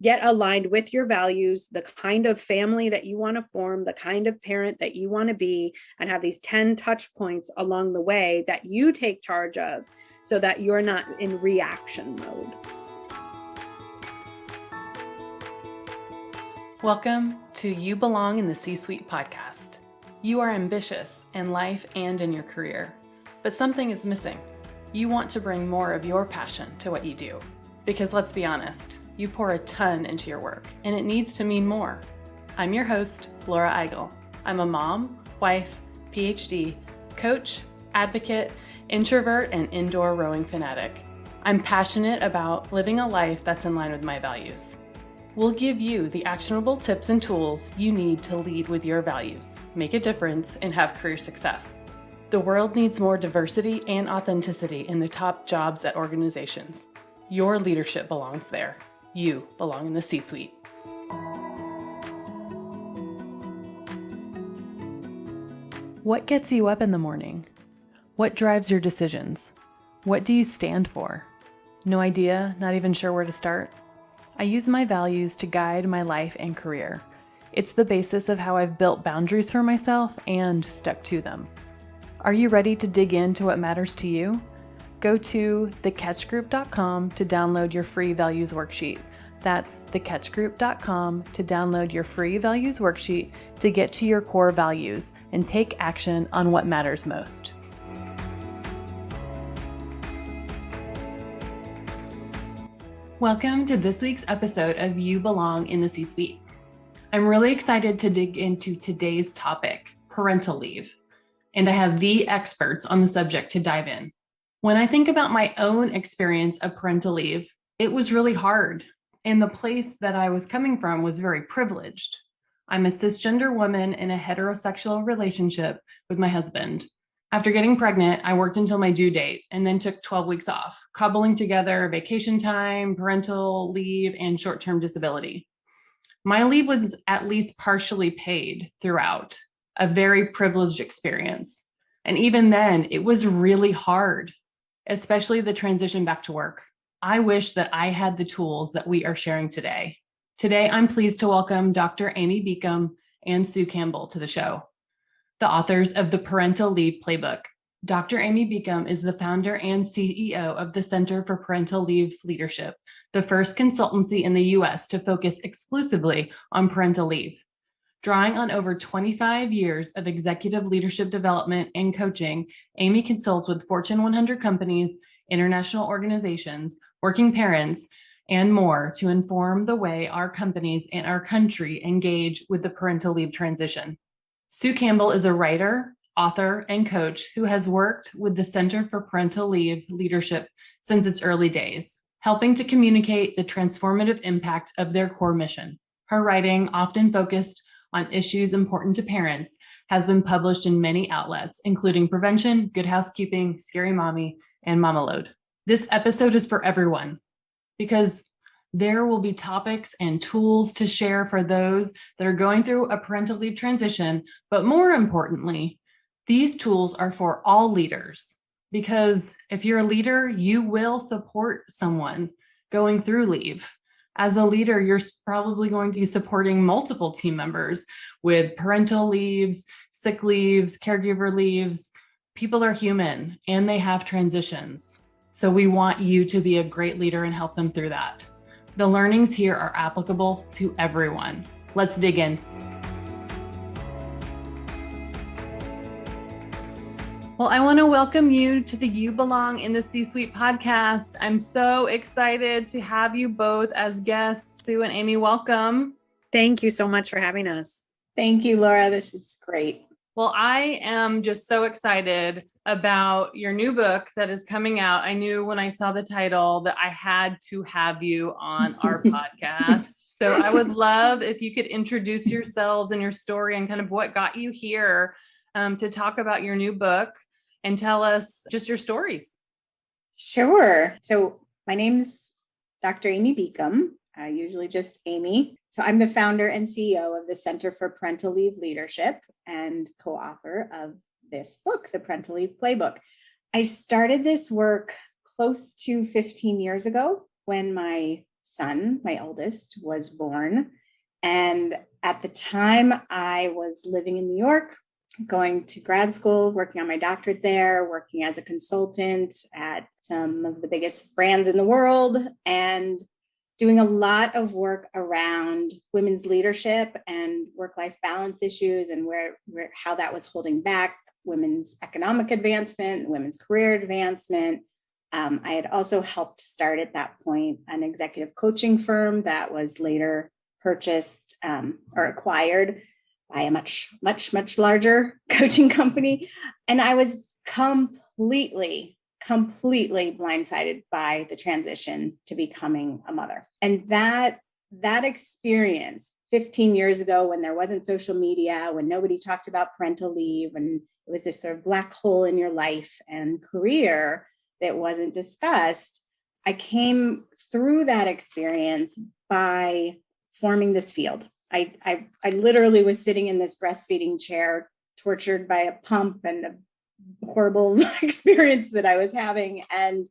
get aligned with your values, the kind of family that you want to form, the kind of parent that you want to be, and have these 10 touch points along the way that you take charge of so that you're not in reaction mode. Welcome to You Belong in the C-Suite podcast. You are ambitious in life and in your career, but something is missing. You want to bring more of your passion to what you do. Because let's be honest, you pour a ton into your work, and it needs to mean more. I'm your host, Laura Eigel. I'm a mom, wife, PhD, coach, advocate, introvert, and indoor rowing fanatic. I'm passionate about living a life that's in line with my values. We'll give you the actionable tips and tools you need to lead with your values, make a difference, and have career success. The world needs more diversity and authenticity in the top jobs at organizations. Your leadership belongs there. You belong in the C-Suite. What gets you up in the morning? What drives your decisions? What do you stand for? No idea, not even sure where to start? I use my values to guide my life and career. It's the basis of how I've built boundaries for myself and stuck to them. Are you ready to dig into what matters to you? Go to thecatchgroup.com to download your free values worksheet. That's thecatchgroup.com to download your free values worksheet to get to your core values and take action on what matters most. Welcome to this week's episode of You Belong in the C-Suite. I'm really excited to dig into today's topic, parental leave, and I have the experts on the subject to dive in. When I think about my own experience of parental leave, it was really hard, and the place that I was coming from was very privileged. I'm a cisgender woman in a heterosexual relationship with my husband. After getting pregnant, I worked until my due date and then took 12 weeks off, cobbling together vacation time, parental leave, and short-term disability. My leave was at least partially paid throughout, a very privileged experience. And even then, it was really hard, especially the transition back to work. I wish that I had the tools that we are sharing today. Today, I'm pleased to welcome Dr. Amy Beacom and Sue Campbell to the show, the authors of the Parental Leave Playbook. Dr. Amy Beacom is the founder and CEO of the Center for Parental Leave Leadership, the first consultancy in the U.S. to focus exclusively on parental leave. Drawing on over 25 years of executive leadership development and coaching, Amy consults with Fortune 100 companies, international organizations, working parents, and more to inform the way our companies and our country engage with the parental leave transition. Sue Campbell is a writer, author, and coach who has worked with the Center for Parental Leave Leadership since its early days, helping to communicate the transformative impact of their core mission. Her writing, often focused on issues important to parents, has been published in many outlets, including Prevention, Good Housekeeping, Scary Mommy, and Mama Load. This episode is for everyone because there will be topics and tools to share for those that are going through a parental leave transition. But more importantly, these tools are for all leaders, because if you're a leader, you will support someone going through leave. As a leader, you're probably going to be supporting multiple team members with parental leaves, sick leaves, caregiver leaves. People are human and they have transitions. So we want you to be a great leader and help them through that. The learnings here are applicable to everyone. Let's dig in. Well, I want to welcome you to the You Belong in the C-Suite podcast. I'm so excited to have you both as guests. Sue and Amy, welcome. Thank you so much for having us. Thank you, Laura. This is great. Well, I am just so excited about your new book that is coming out. I knew when I saw the title that I had to have you on our podcast. So I would love if you could introduce yourselves and your story and kind of what got you here to talk about your new book and tell us just your stories. Sure. So my name's Dr. Amy Beacom, usually just Amy. So I'm the founder and CEO of the Center for Parental Leave Leadership and co-author of this book, the Parental Leave Playbook. I started this work close to 15 years ago when my son, my oldest, was born. And at the time, I was living in New York, going to grad school, working on my doctorate there, working as a consultant at some of the biggest brands in the world, and doing a lot of work around women's leadership and work-life balance issues, and how that was holding back women's economic advancement, women's career advancement. I had also helped start at that point an executive coaching firm that was later purchased or acquired by a much, much, much larger coaching company. And I was completely blindsided by the transition to becoming a mother. And that experience 15 years ago, when there wasn't social media, when nobody talked about parental leave, and it was this sort of black hole in your life and career that wasn't discussed, I came through that experience by forming this field. I literally was sitting in this breastfeeding chair, tortured by a pump and a horrible experience that I was having, and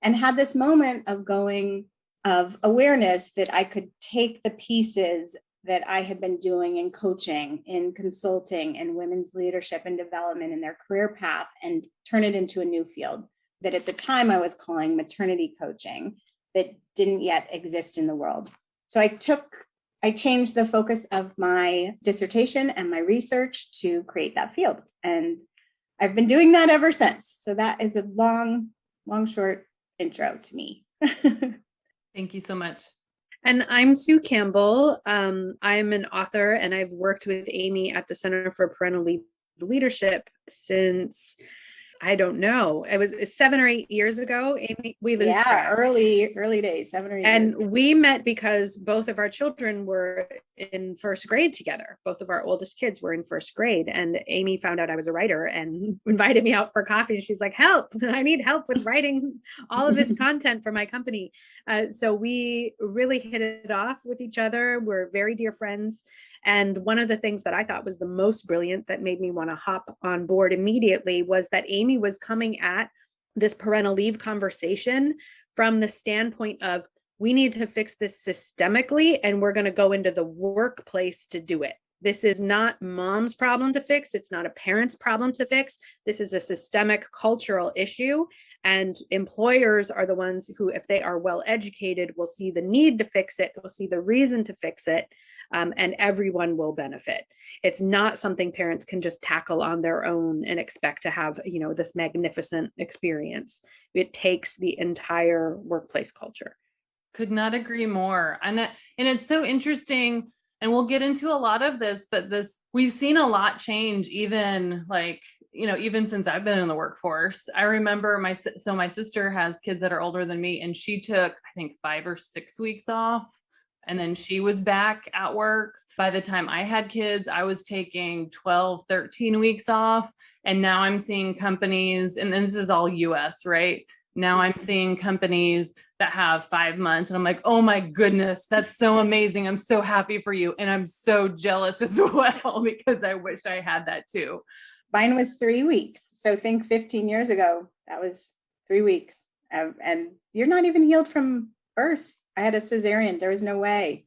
had this moment of awareness that I could take the pieces that I had been doing in coaching, in consulting, in women's leadership and development in their career path, and turn it into a new field that at the time I was calling maternity coaching, that didn't yet exist in the world. So I changed the focus of my dissertation and my research to create that field. And I've been doing that ever since. So that is a long, short intro to me. Thank you so much. And I'm Sue Campbell. I'm an author, and I've worked with Amy at the Center for Parental Leave Leadership since, I don't know, it was 7 or 8 years ago. Amy, we lose track. early days, 7 or 8 years And ago. we met because both of our children were in first grade together. Both of our oldest kids were in first grade. And Amy found out I was a writer and invited me out for coffee. She's like, help, I need help with writing all of this content for my company. So we really hit it off with each other. We're very dear friends. And one of the things that I thought was the most brilliant that made me want to hop on board immediately was that Amy was coming at this parental leave conversation from the standpoint of, we need to fix this systemically, and we're going to go into the workplace to do it. This is not mom's problem to fix. It's not a parent's problem to fix. This is a systemic cultural issue. And employers are the ones who, if they are well educated, will see the need to fix it, will see the reason to fix it, and everyone will benefit. It's not something parents can just tackle on their own and expect to have, this magnificent experience. It takes the entire workplace culture. Could not agree more. And it's so interesting, and we'll get into a lot of this, but we've seen a lot change, even even since I've been in the workforce. I remember my sister has kids that are older than me, and she took, I think, 5 or 6 weeks off, and then she was back at work. By the time I had kids, I was taking 12, 13 weeks off. And now I'm seeing companies, and this is all US, right? Now I'm seeing companies that have 5 months, and I'm like, oh my goodness, that's so amazing. I'm so happy for you. And I'm so jealous as well, because I wish I had that too. Mine was 3 weeks. So think 15 years ago, that was 3 weeks. And you're not even healed from birth. I had a cesarean. There was no way.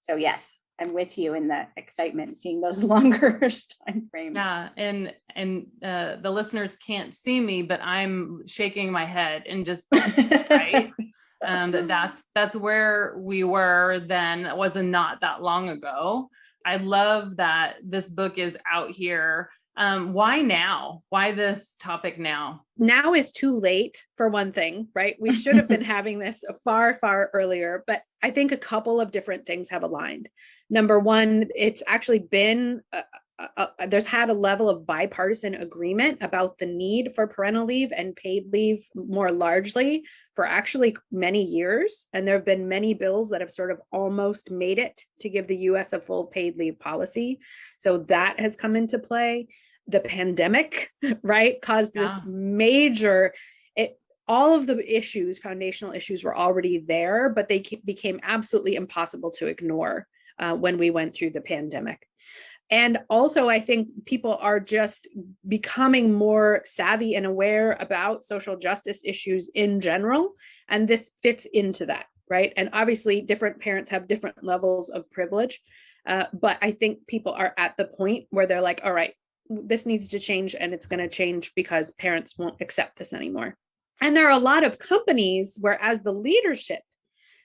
So yes, I'm with you in the excitement, seeing those longer time frames. Yeah. And the listeners can't see me, but I'm shaking my head and just, right. That's where we were then. That wasn't not that long ago. I love that this book is out here. Why now? Why this topic now? Now is too late, for one thing, right? We should have been having this far, far earlier, but I think a couple of different things have aligned. Number one, it's actually been, there's had a level of bipartisan agreement about the need for parental leave and paid leave more largely for actually many years. And there have been many bills that have sort of almost made it to give the US a full paid leave policy. So that has come into play. The pandemic, right, caused this major, all of the issues, foundational issues were already there, but they became absolutely impossible to ignore when we went through the pandemic. And also, I think people are just becoming more savvy and aware about social justice issues in general. And this fits into that, right? And obviously different parents have different levels of privilege. But I think people are at the point where they're like, all right, this needs to change, and it's going to change because parents won't accept this anymore. And there are a lot of companies where, as the leadership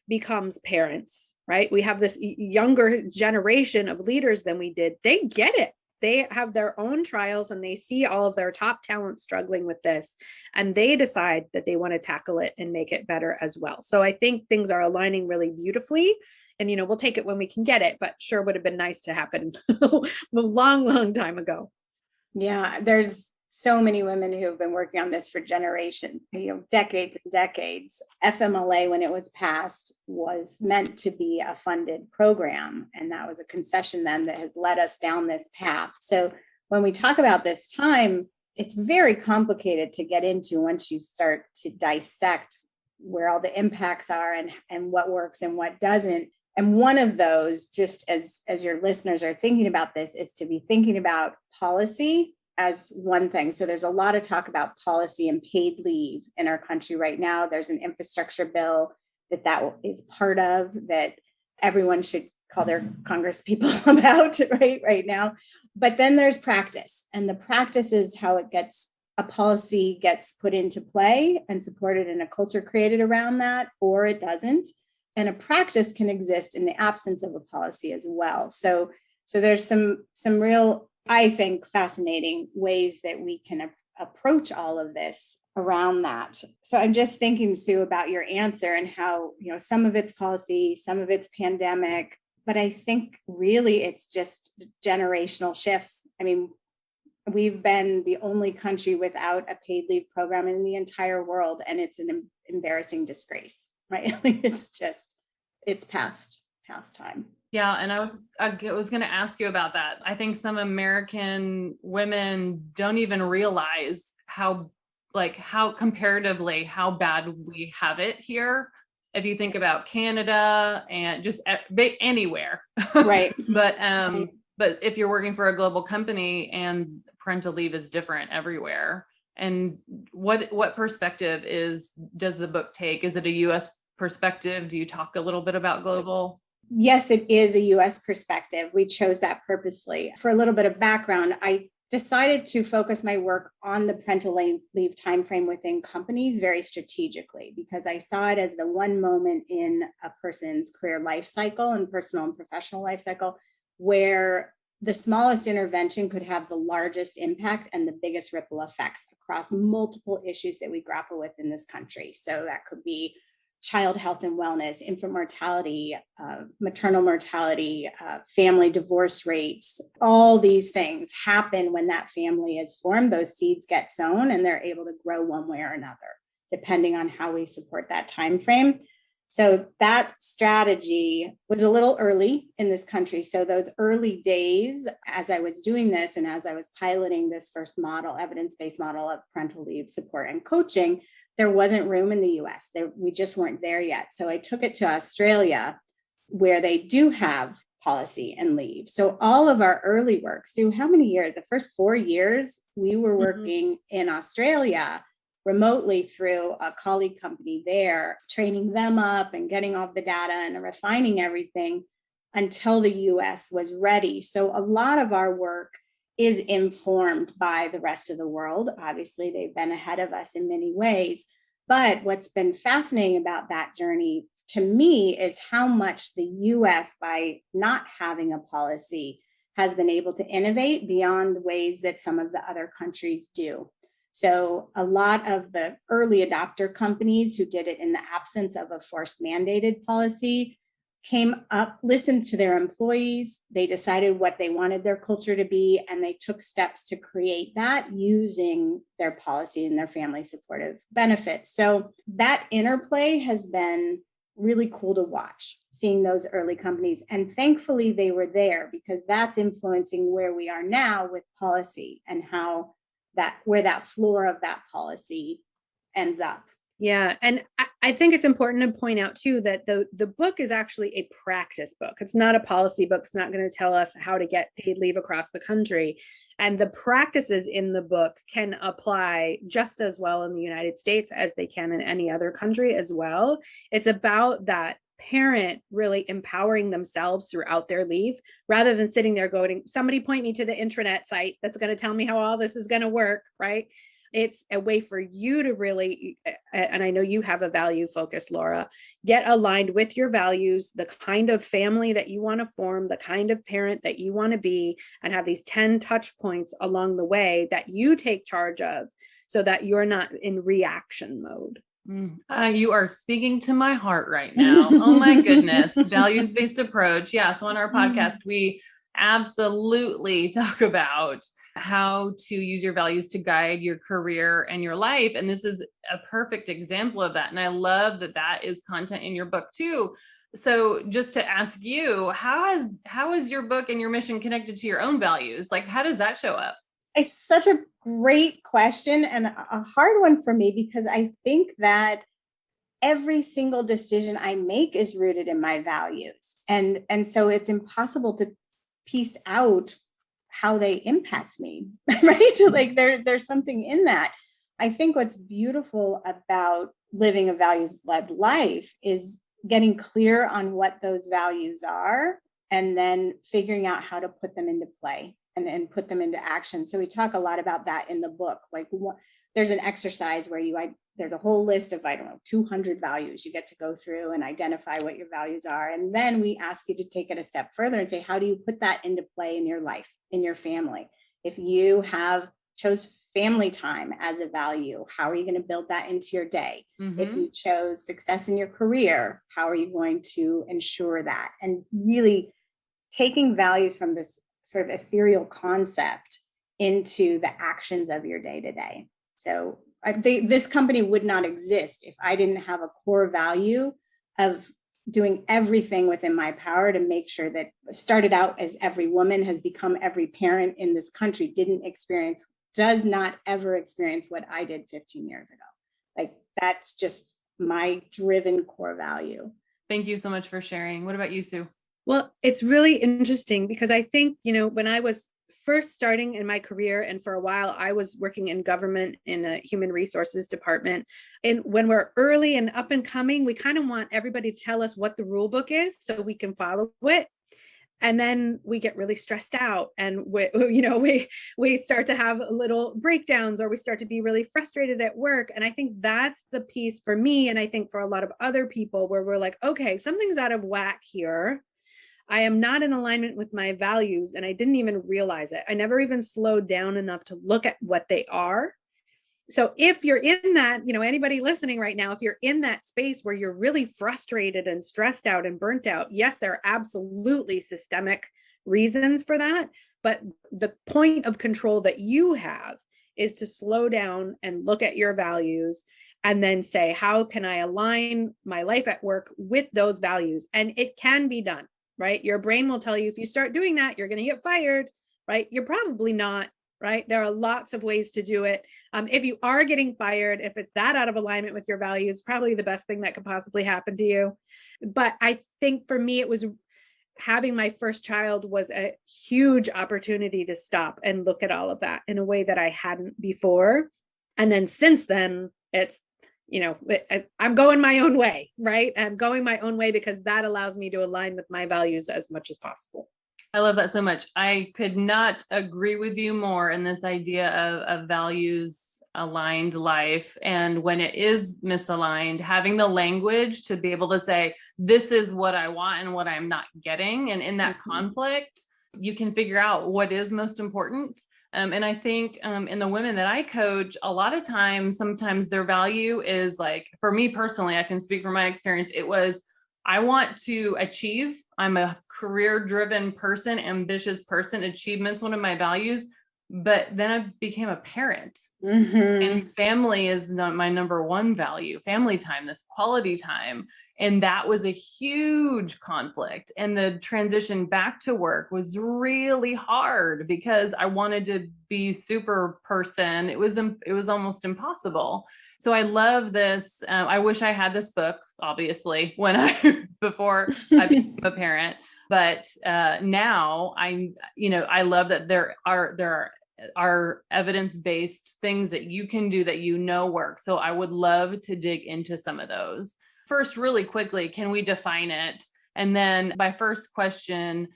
becomes parents, right? We have this younger generation of leaders than we did. They get it. They have their own trials and they see all of their top talent struggling with this, and they decide that they want to tackle it and make it better as well. So I think things are aligning really beautifully, and we'll take it when we can get it, but sure would have been nice to happen a long time ago. Yeah, there's so many women who have been working on this for generations, decades and decades. FMLA, when it was passed, was meant to be a funded program. And that was a concession then that has led us down this path. So when we talk about this time, it's very complicated to get into once you start to dissect where all the impacts are and what works and what doesn't. And one of those, just as your listeners are thinking about this, is to be thinking about policy as one thing. So there's a lot of talk about policy and paid leave in our country right now. There's an infrastructure bill that is part of, that everyone should call their Congress people about right now. But then there's practice, and the practice is how a policy gets put into play and supported in a culture created around that, or it doesn't. And a practice can exist in the absence of a policy as well. So there's some real, I think, fascinating ways that we can approach all of this around that. So I'm just thinking, Sue, about your answer and how, some of it's policy, some of it's pandemic, but I think really it's just generational shifts. I mean, we've been the only country without a paid leave program in the entire world, and it's an embarrassing disgrace, right? It's past time. Yeah, and I was going to ask you about that. I think some American women don't even realize how comparatively how bad we have it here. If you think about Canada and just anywhere, right? But if you're working for a global company and parental leave is different everywhere, and what perspective does the book take? Is it a U.S. perspective? Do you talk a little bit about global? Yes, it is a U.S. perspective. We chose that purposely. For a little bit of background, I decided to focus my work on the parental leave timeframe within companies very strategically, because I saw it as the one moment in a person's career life cycle and personal and professional life cycle where the smallest intervention could have the largest impact and the biggest ripple effects across multiple issues that we grapple with in this country. So that could be child health and wellness, infant mortality, maternal mortality, family divorce rates. All these things happen when that family is formed. Those seeds get sown and they're able to grow one way or another, depending on how we support that time frame. So that strategy was a little early in this country. So those early days, as I was doing this and as I was piloting this first model, evidence-based model of parental leave support and coaching, there wasn't room in the US. We just weren't there yet. So I took it to Australia, where they do have policy and leave. So all of our early work, so how many years? The first 4 years, we were working in Australia remotely through a colleague company there, training them up and getting all the data and refining everything until the US was ready. So a lot of our work is informed by the rest of the world. Obviously, they've been ahead of us in many ways. But what's been fascinating about that journey to me is how much the US, by not having a policy, has been able to innovate beyond ways that some of the other countries do. So a lot of the early adopter companies who did it in the absence of a forced mandated policy came up, listened to their employees, they decided what they wanted their culture to be, and they took steps to create that using their policy and their family supportive benefits. So that interplay has been really cool to watch, seeing those early companies. And thankfully they were there, because that's influencing where we are now with policy and where that floor of that policy ends up. Yeah. And I think it's important to point out too that the book is actually a practice book. It's not a policy book. It's not going to tell us how to get paid leave across the country. And the practices in the book can apply just as well in the United States as they can in any other country as well. It's about that parent really empowering themselves throughout their leave rather than sitting there going, somebody point me to the intranet site that's going to tell me how all this is going to work, right? It's a way for you to really, and I know you have a value focus, Laura, get aligned with your values, the kind of family that you want to form, the kind of parent that you want to be, and have these 10 touch points along the way that you take charge of so that you're not in reaction mode. You are speaking to my heart right now. Oh my goodness. Values-based approach. Yeah. So on our podcast, we absolutely talk about how to use your values to guide your career and your life. And this is a perfect example of that. And I love that that is content in your book too. So just to ask you, how is your book and your mission connected to your own values? Like, how does that show up? It's such a great question and a hard one for me because I think that every single decision I make is rooted in my values. And so it's impossible to piece out how they impact me, right? Like there's something in that. I think what's beautiful about living a values-led life is getting clear on what those values are and then figuring out how to put them into play and put them into action. So we talk a lot about that in the book. Like there's an exercise where there's a whole list of, 200 values you get to go through and identify what your values are. And then we ask you to take it a step further and say, how do you put that into play in your life, in your family? If you chose family time as a value, how are you going to build that into your day? Mm-hmm. If you chose success in your career, how are you going to ensure that? And really taking values from this sort of ethereal concept into the actions of your day to day. So this company would not exist if I didn't have a core value of doing everything within my power to make sure that started out as every woman has become every parent in this country does not ever experience what I did 15 years ago. Like that's just my driven core value. Thank you so much for sharing. What about you, Sue? Well, it's really interesting because I think, when I was first starting in my career, and for a while I was working in government in a human resources department. And when we're early and up and coming, we kind of want everybody to tell us what the rule book is so we can follow it. And then we get really stressed out and we start to have little breakdowns or we start to be really frustrated at work. And I think that's the piece for me. And I think for a lot of other people where we're like, okay, something's out of whack here. I am not in alignment with my values and I didn't even realize it. I never even slowed down enough to look at what they are. So if you're in that, anybody listening right now, if you're in that space where you're really frustrated and stressed out and burnt out, yes, there are absolutely systemic reasons for that. But the point of control that you have is to slow down and look at your values and then say, how can I align my life at work with those values? And it can be done. Right? Your brain will tell you if you start doing that, you're going to get fired, right? You're probably not, right? There are lots of ways to do it. If you are getting fired, if it's that out of alignment with your values, probably the best thing that could possibly happen to you. But I think for me, it was having my first child was a huge opportunity to stop and look at all of that in a way that I hadn't before. And then since then, it's I'm going my own way, right? I'm going my own way because that allows me to align with my values as much as possible. I love that so much. I could not agree with you more in this idea of values aligned life. And when it is misaligned, having the language to be able to say, this is what I want and what I'm not getting. And in that conflict, you can figure out what is most important. And I think in the women that I coach, a lot of times, sometimes their value is like, for me personally, I can speak from my experience. It was, I want to achieve. I'm a career-driven person, ambitious person. Achievement's one of my values. But then I became a parent. Mm-hmm. And family is not my number one value. Family time, this quality time. And that was a huge conflict. And the transition back to work was really hard because I wanted to be super person. It was almost impossible. So I love this. I wish I had this book, obviously, before I became a parent. But now I love that there are evidence-based things that you can do that work. So I would love to dig into some of those. First, really quickly, can we define it? And then my first question,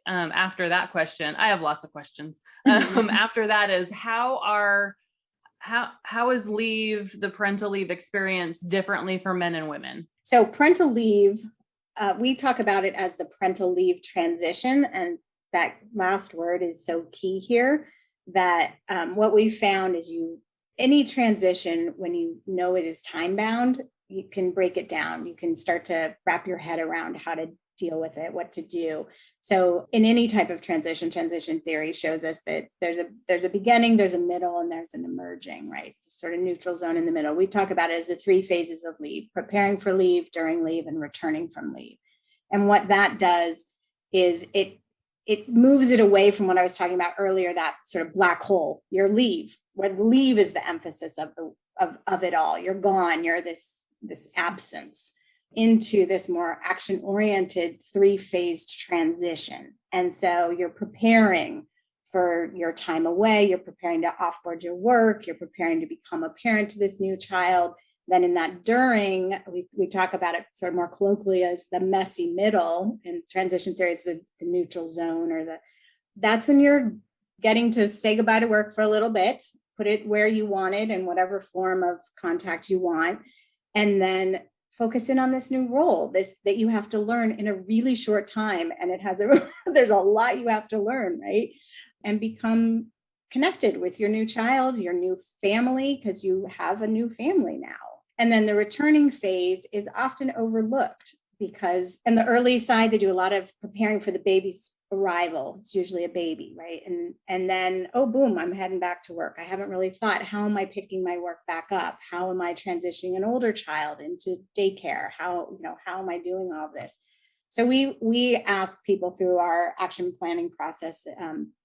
after that question, I have lots of questions. After that is how is leave, the parental leave experience differently for men and women? So parental leave, we talk about it as the parental leave transition. And that last word is so key here that what we found is any transition, when you know it is time bound, you can break it down. You can start to wrap your head around how to deal with it, what to do. So in any type of transition theory shows us that there's a beginning, there's a middle, and there's an emerging, right? Sort of neutral zone in the middle. We talk about it as the 3 phases of leave: preparing for leave, during leave, and returning from leave. And what that does is it moves it away from what I was talking about earlier, that sort of black hole, your leave, where leave is the emphasis of it all. You're gone, you're this absence, into this more action-oriented 3-phased transition. And so you're preparing for your time away, you're preparing to offboard your work, you're preparing to become a parent to this new child. Then in that during, we talk about it sort of more colloquially as the messy middle. In transition theory, it's the neutral zone, or that's when you're getting to say goodbye to work for a little bit, put it where you want it in whatever form of contact you want, and then focus in on this new role, that you have to learn in a really short time. And there's a lot you have to learn, right? And become connected with your new child, your new family, because you have a new family now. And then the returning phase is often overlooked because in the early side, they do a lot of preparing for the baby's arrival. It's usually a baby, right? And then, oh, boom, I'm heading back to work. I haven't really thought, how am I picking my work back up? How am I transitioning an older child into daycare? How am I doing all this? So we ask people through our action planning process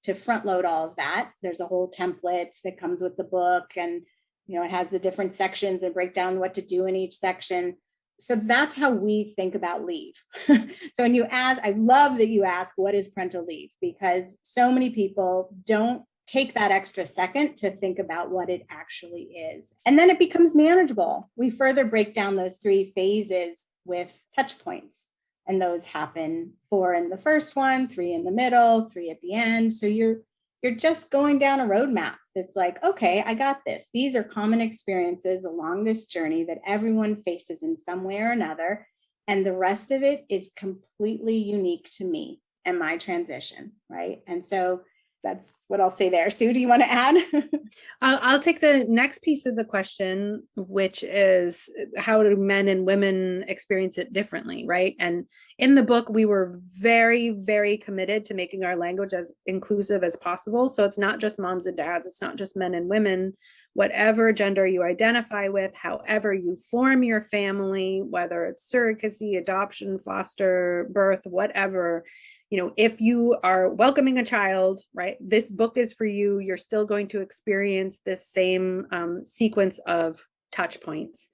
to front load all of that. There's a whole template that comes with the book, and it has the different sections and break down what to do in each section. So that's how we think about leave. So when you ask, I love that you ask, what is parental leave? Because so many people don't take that extra second to think about what it actually is. And then it becomes manageable. We further break down those 3 phases with touch points. And those happen 4 in the first one, 3 in the middle, 3 at the end. So you're just going down a roadmap that's like, okay, I got this. These are common experiences along this journey that everyone faces in some way or another. And the rest of it is completely unique to me and my transition, right? And so that's what I'll say there. Sue, do you want to add? I'll take the next piece of the question, which is how do men and women experience it differently, right? And in the book, we were very, very committed to making our language as inclusive as possible. So it's not just moms and dads, it's not just men and women, whatever gender you identify with, however you form your family, whether it's surrogacy, adoption, foster, birth, whatever. If you are welcoming a child, right, this book is for you. You're still going to experience this same sequence of touch points.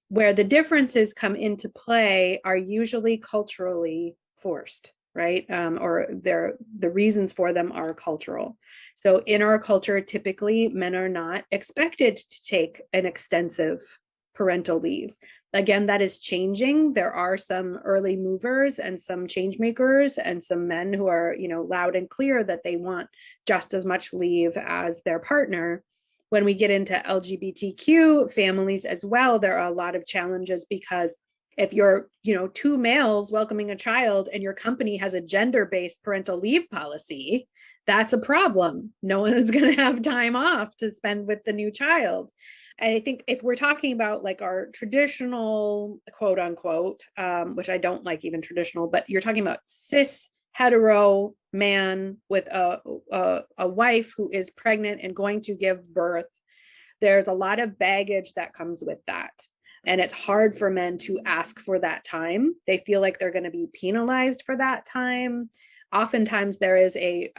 Where the differences come into play are usually culturally forced, right? Or the reasons for them are cultural. So in our culture, typically men are not expected to take an extensive parental leave. Again, that is changing. There are some early movers and some change makers and some men who are, loud and clear that they want just as much leave as their partner. When we get into LGBTQ families as well, there are a lot of challenges because if you're, 2 males welcoming a child and your company has a gender-based parental leave policy, that's a problem. No one is going to have time off to spend with the new child. I think if we're talking about like our traditional quote unquote, which I don't like even traditional, but you're talking about cis hetero man with a wife who is pregnant and going to give birth, there's a lot of baggage that comes with that. And it's hard for men to ask for that time. They feel like they're going to be penalized for that time. Oftentimes there is a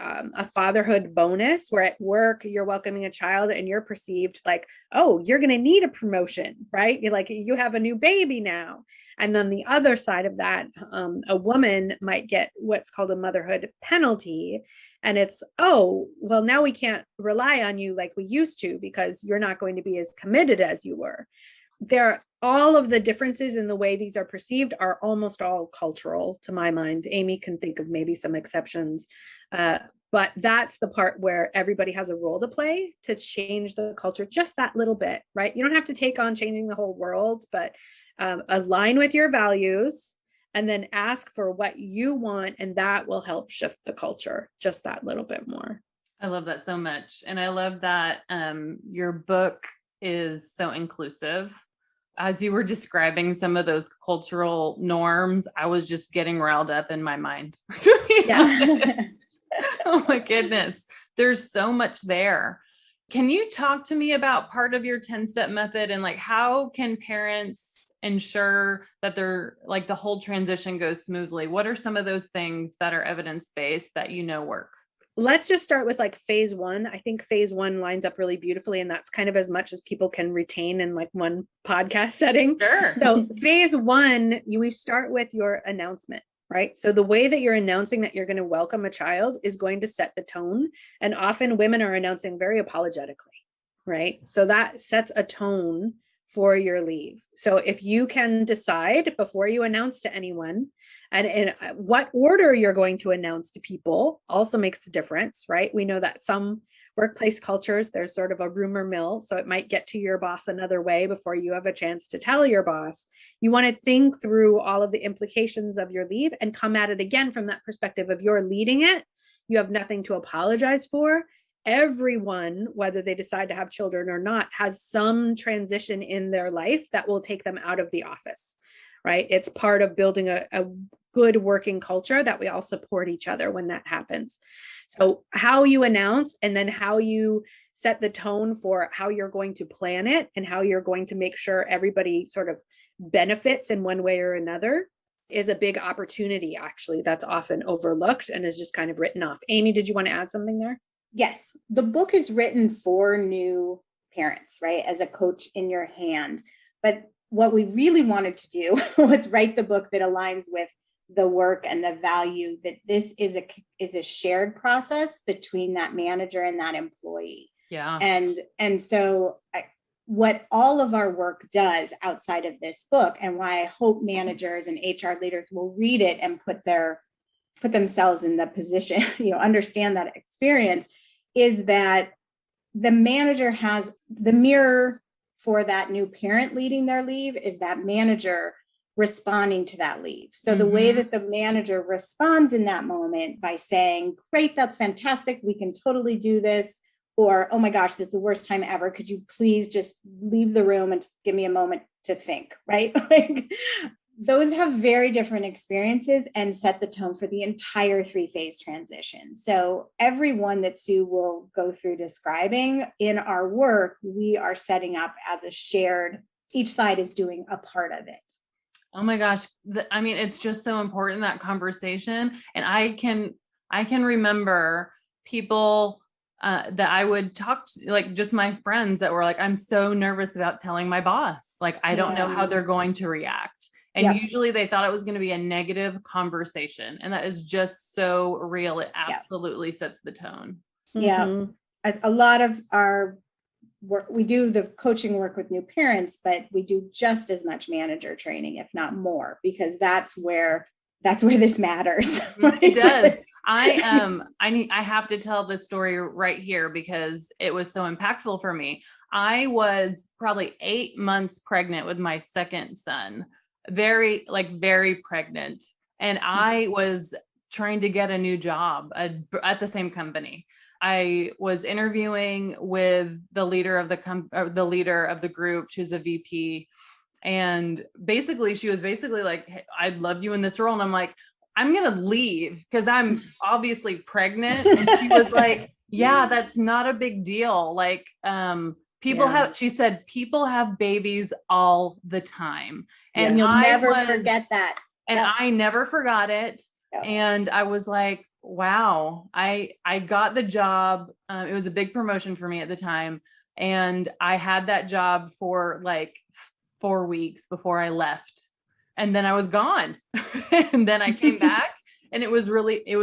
fatherhood bonus where at work you're welcoming a child and you're perceived like, oh, you're going to need a promotion, right? You're like, you have a new baby now. And then the other side of that, a woman might get what's called a motherhood penalty. And it's, oh, well, now we can't rely on you like we used to because you're not going to be as committed as you were. All of the differences in the way these are perceived are almost all cultural to my mind. Amy can think of maybe some exceptions, but that's the part where everybody has a role to play to change the culture just that little bit, right? You don't have to take on changing the whole world, but align with your values and then ask for what you want, and that will help shift the culture just that little bit more. I love that so much. And I love that your book is so inclusive. As you were describing some of those cultural norms, I was just getting riled up in my mind. Yeah. Oh my goodness. There's so much there. Can you talk to me about part of your 10-step method and like how can parents ensure that they're like the whole transition goes smoothly? What are some of those things that are evidence-based that you know work? Let's just start with like phase one. I think phase one lines up really beautifully, and that's kind of as much as people can retain in like one podcast setting. Sure. So phase one, we start with your announcement, right? So the way that you're announcing that you're going to welcome a child is going to set the tone. And often women are announcing very apologetically, right? So that sets a tone for your leave. So if you can decide before you announce to anyone, and in what order you're going to announce to people also makes a difference, right? We know that some workplace cultures, there's sort of a rumor mill. So it might get to your boss another way before you have a chance to tell your boss. You want to think through all of the implications of your leave and come at it again from that perspective of you're leading it. You have nothing to apologize for. Everyone, whether they decide to have children or not, has some transition in their life that will take them out of the office, right? It's part of building a good working culture that we all support each other when that happens. So how you announce and then how you set the tone for how you're going to plan it and how you're going to make sure everybody sort of benefits in one way or another is a big opportunity, actually, that's often overlooked and is just kind of written off. Amy, did you want to add something there? Yes, the book is written for new parents, right? As a coach in your hand. But what we really wanted to do was write the book that aligns with the work and the value that this is a shared process between that manager and that employee. Yeah. And so what all of our work does outside of this book, and why I hope managers and HR leaders will read it and put themselves in the position, understand that experience, is that the manager has the mirror for that new parent leading their leave is that manager responding to that leave. So the way that the manager responds in that moment by saying, great, that's fantastic, we can totally do this, or, oh my gosh, this is the worst time ever, could you please just leave the room and give me a moment to think, right? Like, those have very different experiences and set the tone for the entire 3-phase transition. So everyone that Sue will go through describing in our work, we are setting up as a shared, each side is doing a part of it. Oh my gosh. I mean, it's just so important, that conversation. And I can remember people that I would talk to, like just my friends that were like, I'm so nervous about telling my boss. Like, I don't know how they're going to react. And usually they thought it was going to be a negative conversation. And that is just so real. It absolutely sets the tone. Yeah. A lot of our work, we do the coaching work with new parents, but we do just as much manager training, if not more, because that's where this matters. It does. I have to tell this story right here because it was so impactful for me. I was probably 8 months pregnant with my second son, very pregnant. And I was trying to get a new job at the same company. I was interviewing with the leader of the group. She's a VP. And basically, she was like, hey, I'd love you in this role. And I'm like, I'm going to leave because I'm obviously pregnant. And she was like, yeah, that's not a big deal. Like, She said, people have babies all the time. And you'll never forget that. And I never forgot it. Yep. And I was like, wow, I got the job. It was a big promotion for me at the time. And I had that job for like 4 weeks before I left. And then I was gone. And then I came back and it was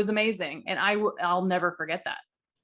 amazing. And I'll never forget that.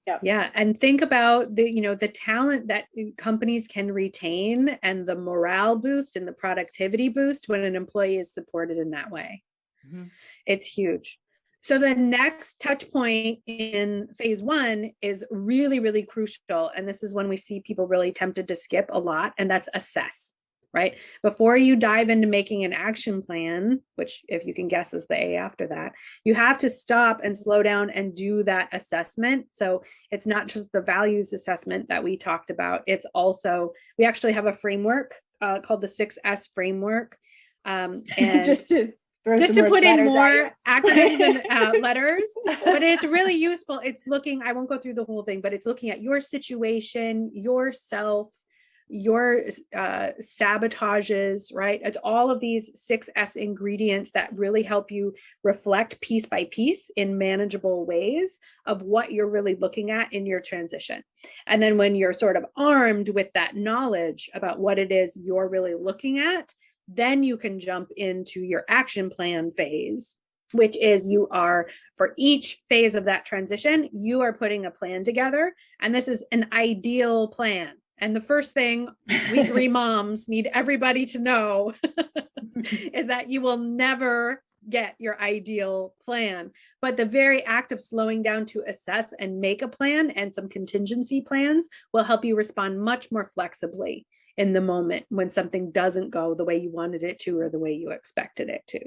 Yep. Yeah. And think about the talent that companies can retain and the morale boost and the productivity boost when an employee is supported in that way. Mm-hmm. It's huge. So the next touch point in phase 1 is really, really crucial. And this is when we see people really tempted to skip a lot, and that's assess, right? Before you dive into making an action plan, which if you can guess is the A after that, you have to stop and slow down and do that assessment. So it's not just the values assessment that we talked about. It's also, we actually have a framework called the 6S framework. And just to put in more acronyms and letters, but it's really useful. It's looking, I won't go through the whole thing, but it's looking at your situation, yourself, your sabotages, right? It's all of these 6S ingredients that really help you reflect piece by piece in manageable ways of what you're really looking at in your transition. And then when you're sort of armed with that knowledge about what it is you're really looking at, then you can jump into your action plan phase, which is you are, for each phase of that transition, you are putting a plan together. And this is an ideal plan. And the first thing we 3 moms need everybody to know is that you will never get your ideal plan. But the very act of slowing down to assess and make a plan and some contingency plans will help you respond much more flexibly in the moment when something doesn't go the way you wanted it to or the way you expected it to.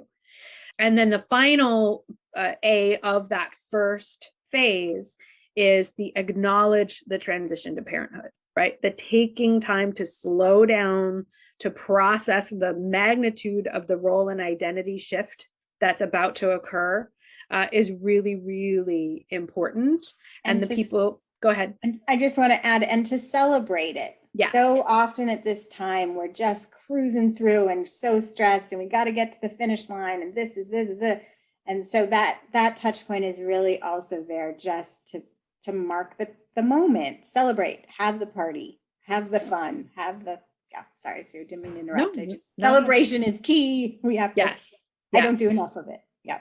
And then the final A of that first phase is the acknowledge the transition to parenthood, right? The taking time to slow down, to process the magnitude of the role and identity shift that's about to occur is really, really important. And the people, go ahead. I just want to add, and to celebrate it. Yes. So often at this time, we're just cruising through and so stressed and we got to get to the finish line and this is the. And so that touch point is really also there just to mark the moment, celebrate, have the party, have the fun, sorry, Sue, didn't mean to interrupt. Celebration is key. We have to, yes. I don't do enough of it. Yeah.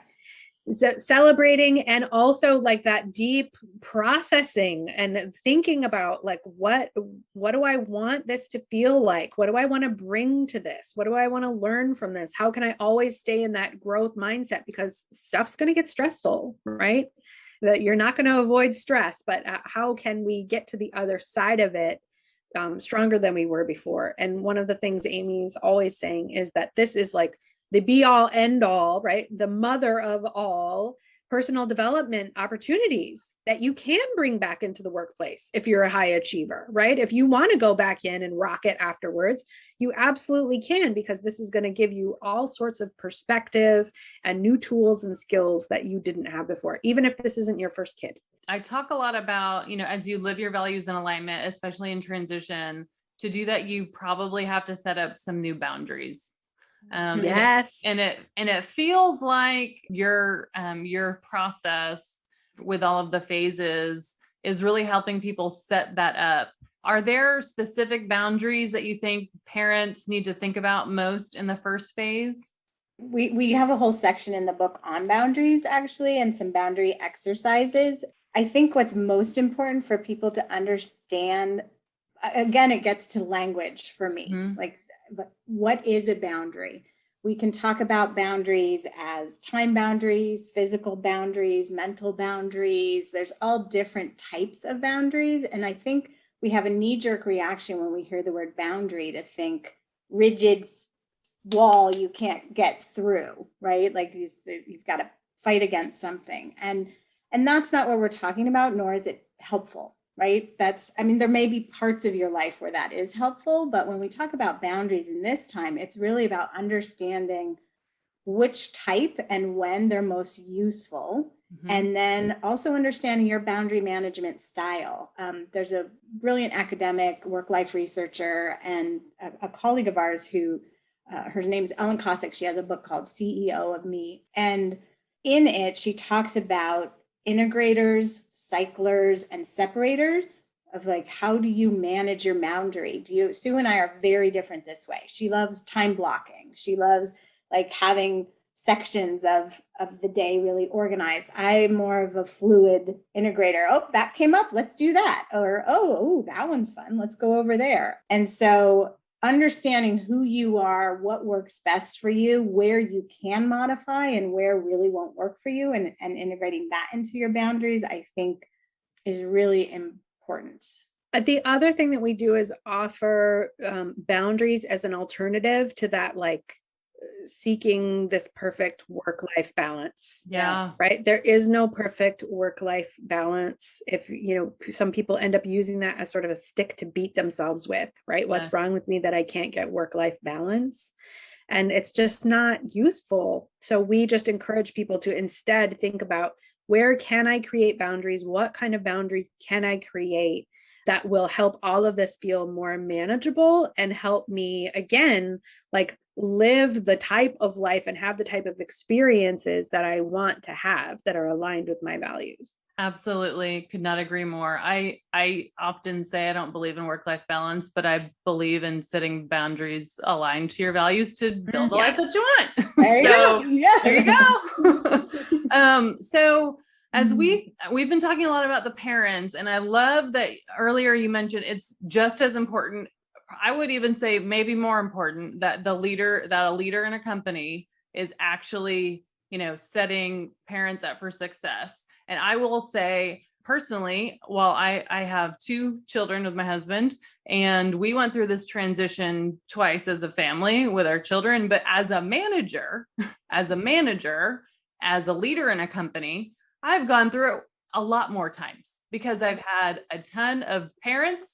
So celebrating, and also like that deep processing and thinking about like, what do I want this to feel like? What do I want to bring to this? What do I want to learn from this? How can I always stay in that growth mindset? Because stuff's going to get stressful, right? That you're not going to avoid stress, but how can we get to the other side of it stronger than we were before? And one of the things Amy's always saying is that this is like the be all end all, right? The mother of all personal development opportunities that you can bring back into the workplace if you're a high achiever, right? If you want to go back in and rock it afterwards, you absolutely can, because this is going to give you all sorts of perspective and new tools and skills that you didn't have before, even if this isn't your first kid. I talk a lot about, as you live your values in alignment, especially in transition, to do that, you probably have to set up some new boundaries. Yes. And it feels like your process with all of the phases is really helping people set that up. Are there specific boundaries that you think parents need to think about most in the first phase? We have a whole section in the book on boundaries, actually, and some boundary exercises. I think what's most important for people to understand, again, it gets to language for me. Mm-hmm. But what is a boundary? We can talk about boundaries as time boundaries, physical boundaries, mental boundaries. There's all different types of boundaries. And I think we have a knee-jerk reaction when we hear the word boundary to think rigid wall you can't get through, right? Like you've got to fight against something. And that's not what we're talking about, nor is it helpful. Right? There may be parts of your life where that is helpful, but when we talk about boundaries in this time, it's really about understanding which type and when they're most useful. Mhm. And then also understanding your boundary management style. There's a brilliant academic work-life researcher and a colleague of ours who, her name is Ellen Kosick. She has a book called CEO of Me. And in it, she talks about integrators, cyclers, and separators of like, how do you manage your boundary? Sue and I are very different this way. She loves time blocking. She loves like having sections of the day really organized. I'm more of a fluid integrator. Oh, that came up. Let's do that. Or, oh, that one's fun. Let's go over there. And so understanding who you are, what works best for you, where you can modify and where really won't work for you, and integrating that into your boundaries, I think is really important. The other thing that we do is offer boundaries as an alternative to that, like seeking this perfect work-life balance. Yeah. Right. There is no perfect work-life balance. If, some people end up using that as sort of a stick to beat themselves with, right? What's Yes. wrong with me that I can't get work-life balance? And it's just not useful. So we just encourage people to instead think about, where can I create boundaries? What kind of boundaries can I create that will help all of this feel more manageable and help me, again, like live the type of life and have the type of experiences that I want to have that are aligned with my values. Absolutely. Could not agree more. I often say I don't believe in work-life balance, but I believe in setting boundaries aligned to your values to build the life that you want. There you go. Yeah. There you go. So as we've been talking a lot about the parents, and I love that earlier you mentioned it's just as important. I would even say maybe more important that a leader in a company is actually, setting parents up for success. And I will say personally, while I have 2 children with my husband, and we went through this transition twice as a family with our children, but as a manager, as a leader in a company, I've gone through it a lot more times because I've had a ton of parents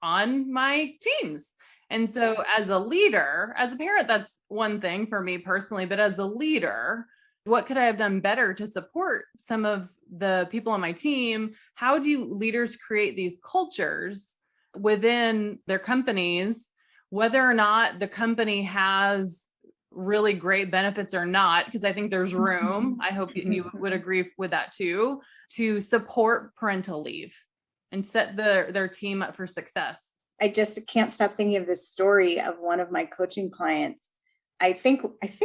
on my teams. And so as a leader, as a parent, that's one thing for me personally, but as a leader, what could I have done better to support some of the people on my team? How do leaders create these cultures within their companies, whether or not the company has really great benefits or not? Because I think there's room, I hope you would agree with that too, to support parental leave and set their team up for success. I just can't stop thinking of this story of one of my coaching clients. I think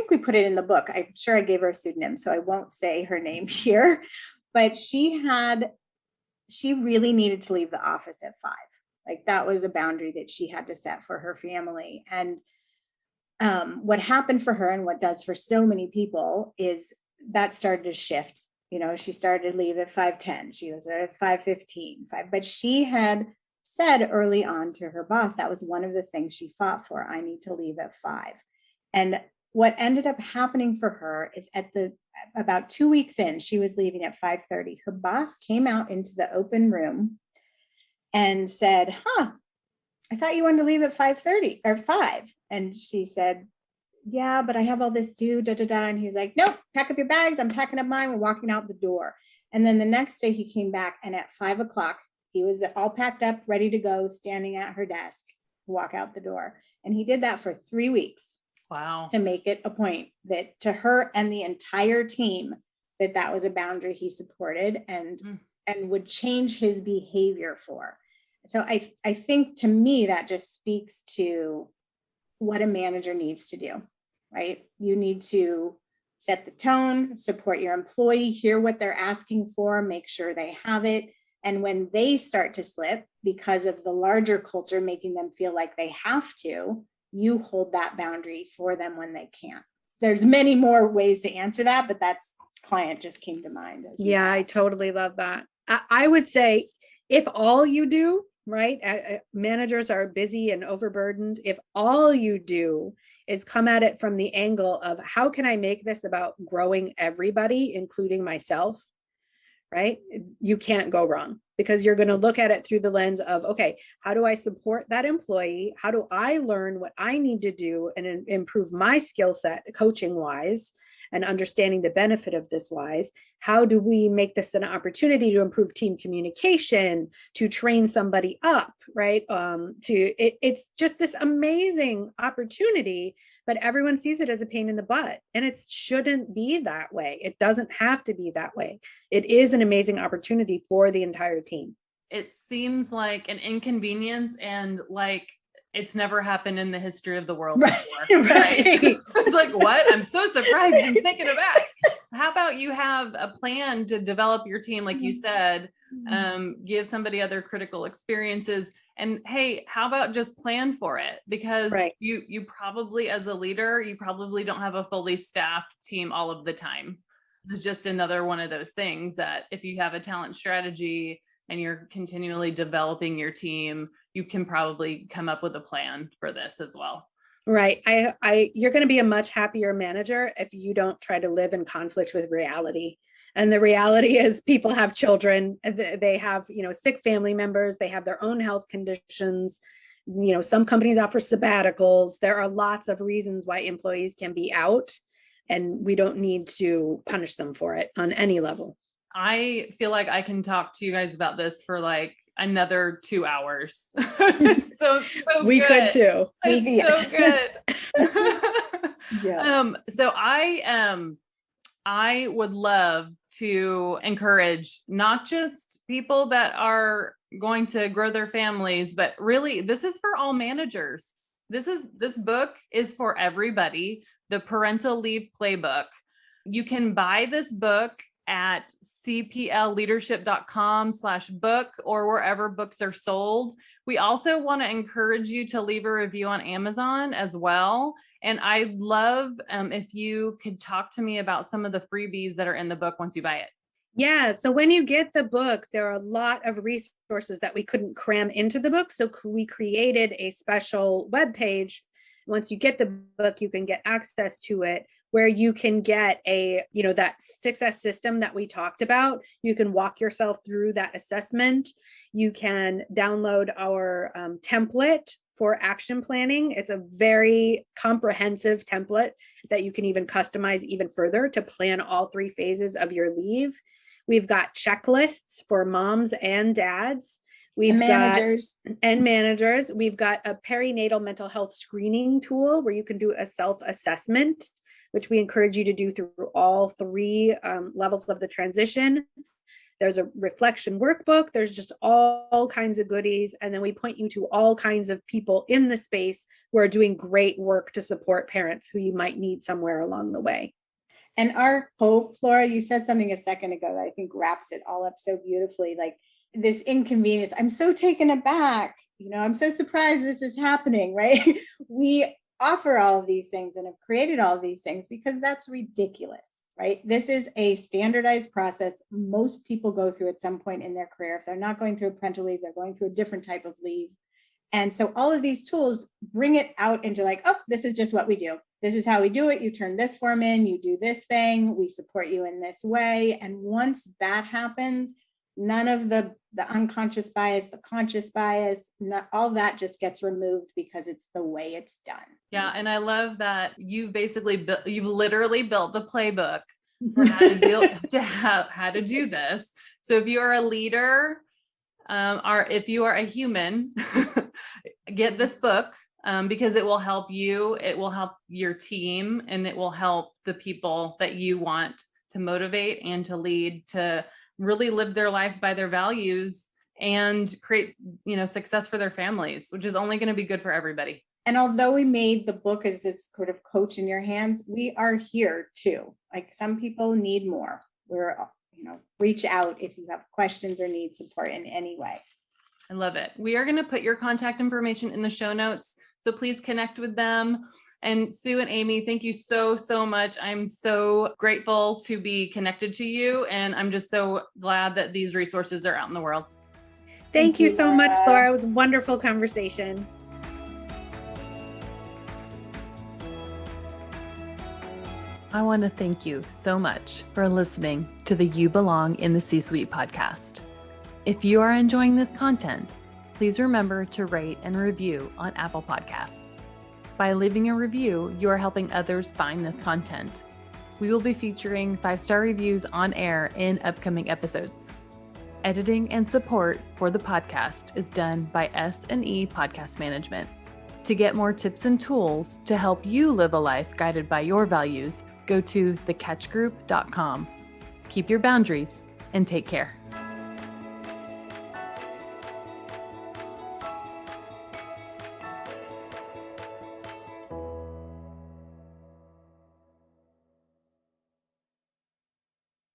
we put it in the book. I'm sure I gave her a pseudonym, so I won't say her name here, but she really needed to leave the office at 5. Like that was a boundary that she had to set for her family. And what happened for her, and what does for so many people, is that started to shift. She started to leave at 5:10. She was at 5:15, but she had said early on to her boss, that was one of the things she fought for. I need to leave at 5. And what ended up happening for her is about 2 weeks in, she was leaving at 5:30. Her boss came out into the open room and said, I thought you wanted to leave at 5:30 or 5. And she said, yeah, but I have all this due, And he was like, nope, pack up your bags. I'm packing up mine. We're walking out the door. And then the next day he came back, and at 5 o'clock, he was all packed up, ready to go, standing at her desk, walk out the door. And he did that for 3 weeks. Wow. To make it a point that to her and the entire team, that was a boundary he supported and would change his behavior for. So I think to me, that just speaks to what a manager needs to do, right? You need to set the tone, support your employee, hear what they're asking for, make sure they have it. And when they start to slip because of the larger culture making them feel like they have to, you hold that boundary for them when they can't. There's many more ways to answer that, but that's client just came to mind. Yeah, I totally love that. I would say if all you do, right? Managers are busy and overburdened. If all you do is come at it from the angle of how can I make this about growing everybody, including myself, right? You can't go wrong, because you're going to look at it through the lens of, okay, how do I support that employee? How do I learn what I need to do and improve my skill set coaching wise? and understanding the benefit of this wise, how do we make this an opportunity to improve team communication, to train somebody up, right? It's just this amazing opportunity, but everyone sees it as a pain in the butt, and it shouldn't be that way. It doesn't have to be that way. It is an amazing opportunity for the entire team. It seems like an inconvenience, and like it's never happened in the history of the world before. Right. It's like, what? I'm so surprised and taken aback. How about you have a plan to develop your team, like you said, give somebody other critical experiences, and hey, how about just plan for it? Because you probably, as a leader, you probably don't have a fully staffed team all of the time. It's just another one of those things that if you have a talent strategy and you're continually developing your team, you can probably come up with a plan for this as well. Right. You're going to be a much happier manager if you don't try to live in conflict with reality. And the reality is people have children, they have, sick family members, they have their own health conditions. Some companies offer sabbaticals. There are lots of reasons why employees can be out, and we don't need to punish them for it on any level. I feel like I can talk to you guys about this for like another 2 hours. so we good. Could too. It's so good. Yeah. So I would love to encourage not just people that are going to grow their families, but really this is for all managers. This book is for everybody. The Parental Leave Playbook. You can buy this book at cplleadership.com/book or wherever books are sold. We also want to encourage you to leave a review on Amazon as well. And I'd love if you could talk to me about some of the freebies that are in the book once you buy it. Yeah. So when you get the book, there are a lot of resources that we couldn't cram into the book. So we created a special webpage. Once you get the book, you can get access to it, where you can get that success system that we talked about. You can walk yourself through that assessment. You can download our template for action planning. It's a very comprehensive template that you can even customize even further to plan all 3 phases of your leave. We've got checklists for moms and dads. Managers. We've got a perinatal mental health screening tool where you can do a self-assessment, which we encourage you to do through all 3 levels of the transition. There's a reflection workbook. There's just all kinds of goodies. And then we point you to all kinds of people in the space who are doing great work to support parents who you might need somewhere along the way. And our hope, Laura, you said something a second ago that I think wraps it all up so beautifully, like this inconvenience. I'm so taken aback. I'm so surprised this is happening, right? We offer all of these things and have created all of these things because that's ridiculous, right? This is a standardized process most people go through at some point in their career. If they're not going through a parental leave, they're going through a different type of leave. And so all of these tools bring it out into like, oh, this is just what we do. This is how we do it. You turn this form in, you do this thing, we support you in this way. And once that happens, none of the unconscious bias, the conscious bias, all that just gets removed because it's the way it's done. Yeah. And I love that you've literally built the playbook for how to do this. So if you are a leader, or if you are a human, get this book because it will help you, it will help your team, and it will help the people that you want to motivate and to lead to really live their life by their values and create, success for their families, which is only going to be good for everybody. And although we made the book as this sort of coach in your hands, we are here too. Like some people need more. We're, reach out if you have questions or need support in any way. I love it. We are going to put your contact information in the show notes. So please connect with them. And Sue and Amy, thank you so, so much. I'm so grateful to be connected to you. And I'm just so glad that these resources are out in the world. Thank you so much, Laura. It was a wonderful conversation. I want to thank you so much for listening to the You Belong in the C-Suite podcast. If you are enjoying this content, please remember to rate and review on Apple Podcasts. By leaving a review, you are helping others find this content. We will be featuring 5-star reviews on air in upcoming episodes. Editing and support for the podcast is done by S&E Podcast Management. To get more tips and tools to help you live a life guided by your values, go to thecatchgroup.com. Keep your boundaries and take care.